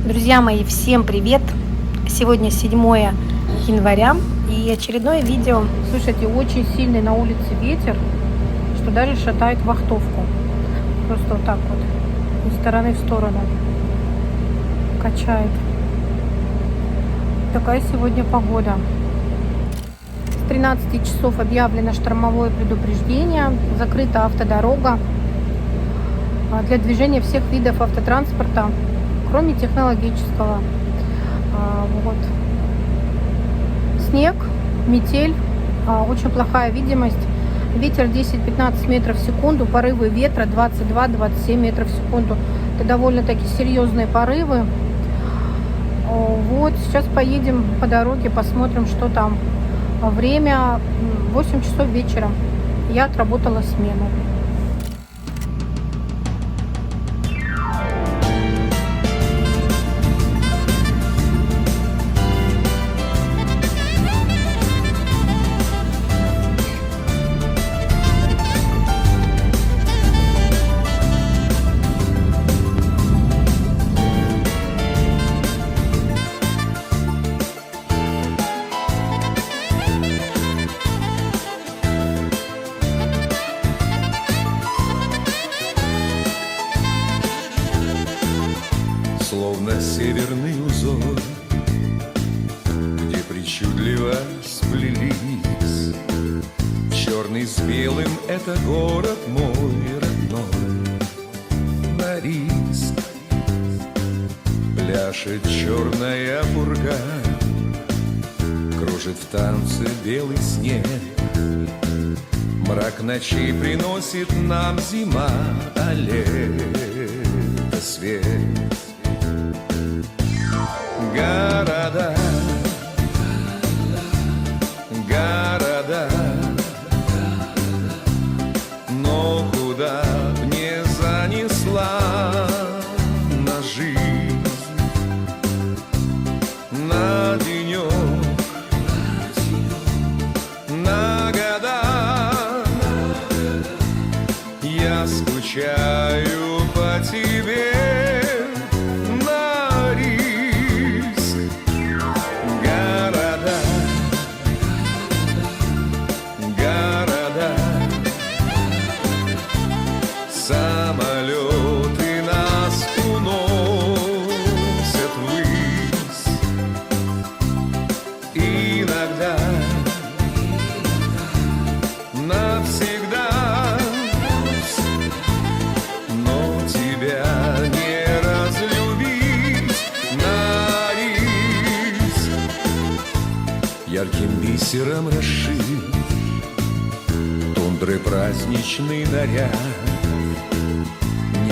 Друзья мои, всем привет! Сегодня 7 января и очередное видео. Слушайте, очень сильный на улице ветер, что даже шатает вахтовку. Просто вот так вот, из стороны в сторону качает. Такая сегодня погода. С 13 часов объявлено штормовое предупреждение. Закрыта автодорога для движения всех видов автотранспорта, кроме технологического. Вот. Снег, метель, очень плохая видимость. Ветер 10-15 метров в секунду, порывы ветра 22-27 метров в секунду. Это довольно-таки серьезные порывы. Вот, сейчас поедем по дороге, посмотрим, что там. Время 8 часов вечера. Я отработала смену. Словно северный узор, где причудливо сплелись черный с белым, это город мой родной. На риск пляшет черная пурга, кружит в танце белый снег. Мрак ночи приносит нам зима, а лето свет. Города, города, но куда б не занесла на жизнь, на денек, на года, я скучаю по тебе. Самолеты нас уносят ввысь. Иногда навсегда, но тебя не разлюбить на риск. Ярким бисером расшит тундры праздничный наряд.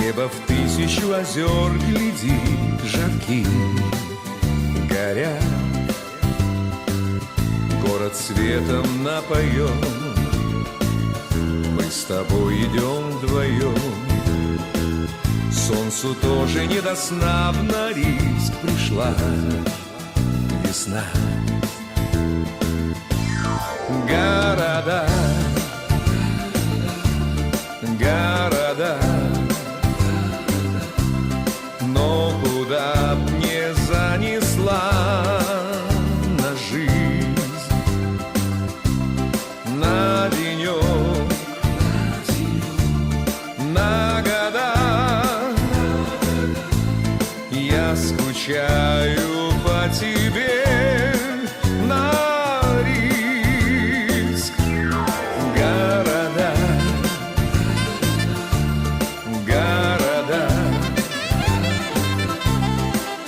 Небо в тысячу озер глядит, жарки горят. Город светом напоен, мы с тобой идем вдвоем. Солнцу тоже не до сна, в Норильск пришла весна. Города, города, но куда б не занесла на жизнь, на денек, на года, я скучаю по тебе. Норильск, города, города,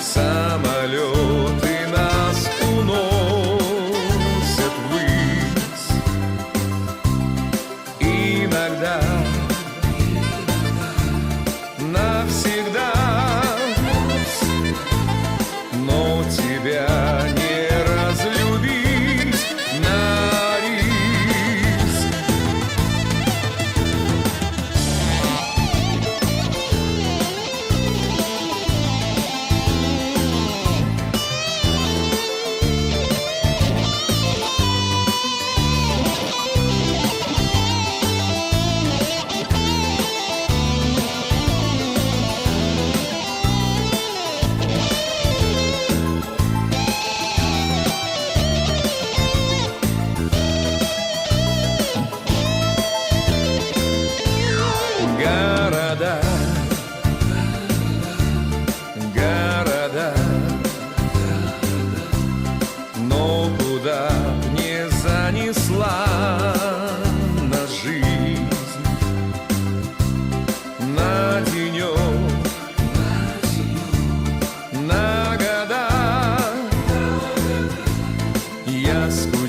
самолеты нас уносят ввысь. Иногда навсегда,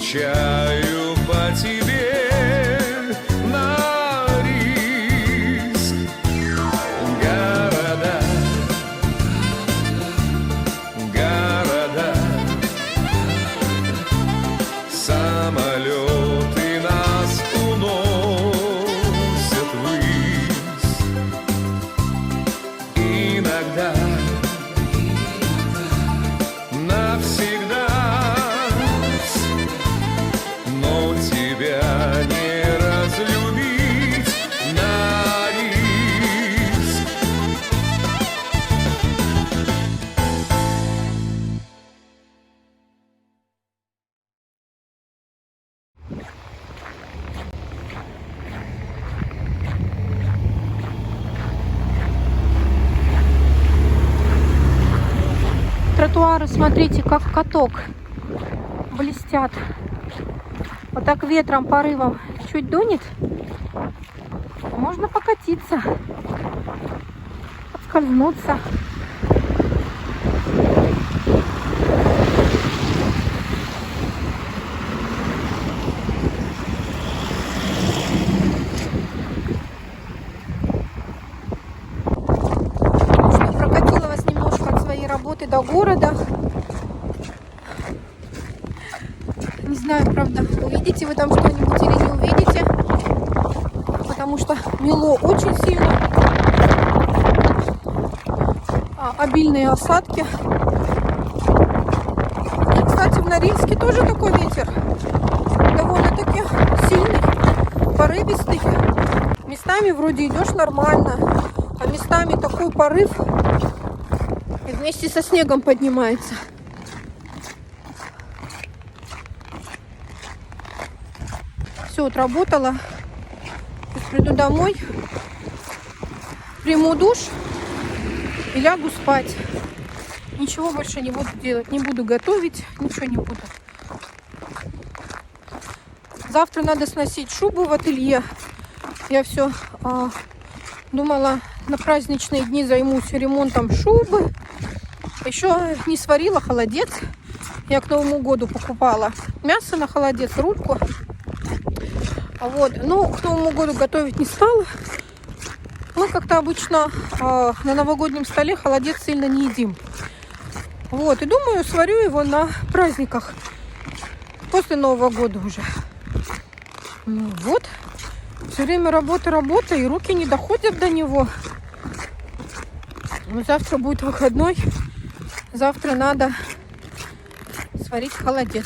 скучаю по тебе на риск. Города, города, самолеты нас уносят ввысь. Иногда навсегда, но тебя не разлюбить на риск. Тротуары, смотрите, как каток, блестят. Вот так ветром, порывом чуть дунет, можно покатиться, подскользнуться. Прокатила вас немножко от своей работы до города. Не знаю, правда, увидите вы там что-нибудь или не увидите, потому что мело очень сильно, обильные осадки. И, кстати, в Норильске тоже такой ветер, довольно-таки сильный, порывистый. Местами вроде идешь нормально, а местами такой порыв и вместе со снегом поднимается. Все, отработала. Сейчас приду домой, приму душ и лягу спать. Ничего больше не буду делать. Не буду готовить, ничего не буду. Завтра надо сносить шубу в ателье. Я все думала, на праздничные дни займусь ремонтом шубы. Еще не сварила холодец. Я к Новому году покупала мясо на холодец, рульку. Вот. Но к Новому году готовить не стала. Мы как-то обычно на новогоднем столе холодец сильно не едим. Вот. И думаю, сварю его на праздниках. После Нового года уже. Ну вот. Все время работа, и руки не доходят до него. Но завтра будет выходной. Завтра надо сварить холодец.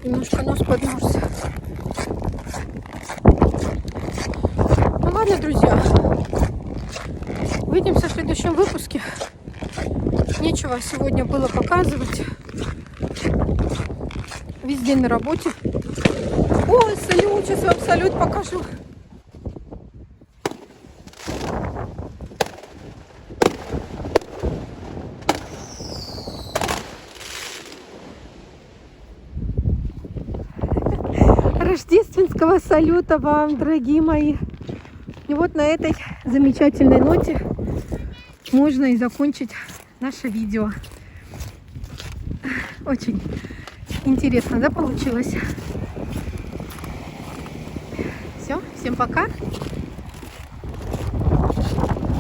Немножко нос подмерз. Ну ладно, друзья. Увидимся в следующем выпуске. Нечего сегодня было показывать. Весь день на работе. Ой, салют, сейчас вам салют покажу. Рождественского салюта вам, дорогие мои. И вот на этой замечательной ноте можно и закончить наше видео. Очень интересно, да, получилось? Все, всем пока.